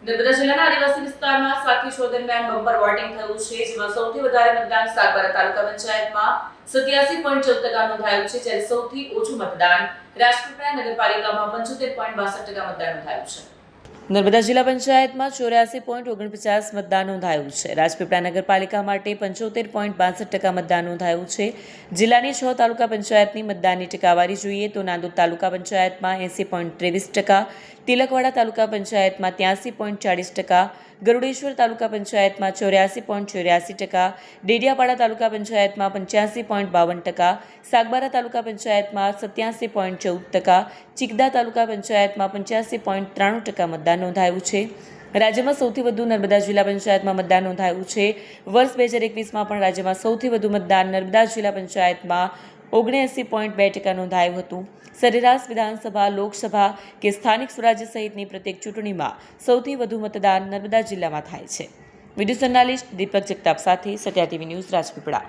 નર્મદા જિલ્લાના આદિવાસી વિસ્તારમાં 7 થી 6 દરમિયાન બમ્પર વોટિંગ થયું છે, જેમાં સૌથી વધારે મતદાન સાગબારા તાલુકા પંચાયતમાં 87.14% નોંધાયું છે, જ્યારે સૌથી ઓછું મતદાન રાજપીપળા નગરપાલિકામાં 75.62% મતદાન નોંધાયું છે. નર્મદા જિલ્લા પંચાયતમાં 84.49% મતદાન નોંધાયું છે. રાજપીપળા નગરપાલિકા માટે 75.62% મતદાન નોંધાયું છે. જિલ્લાની 6 તાલુકા પંચાયતની મતદાનની ટકાવારી જોઈએ તો નાંદોદ તાલુકા પંચાયતમાં 80.23%, તિલકવાડા તાલુકા પંચાયતમાં 83.40%, ગરુડેશ્વર તાલુકા પંચાયતમાં 84.84%, ડેડિયાપાડા તાલુકા પંચાયતમાં 85.52%, સાગબારા તાલુકા પંચાયતમાં 87.14%, ચિકદા તાલુકા પંચાયતમાં 85.93% મતદાન નોંધાયું છે. રાજ્યમાં સૌથી વધુ નર્મદા જિલ્લા પંચાયતમાં મતદાન નોંધાયું છે. વર્ષ 2021માં પણ રાજ્યમાં સૌથી વધુ મતદાન નર્મદા જિલ્લા પંચાયતમાં 79.2% નોંધાયું હતું. સરેરાશ વિધાનસભા, લોકસભા કે સ્થાનિક સ્વરાજ્ય સહિતની પ્રત્યેક ચૂંટણીમાં સૌથી વધુ મતદાન નર્મદા જિલ્લામાં થાય છે. વિડીયો જર્નાલિસ્ટ દીપક જગતાપ સાથે સત્યા ટીવી ન્યૂઝ રાજપીપળા.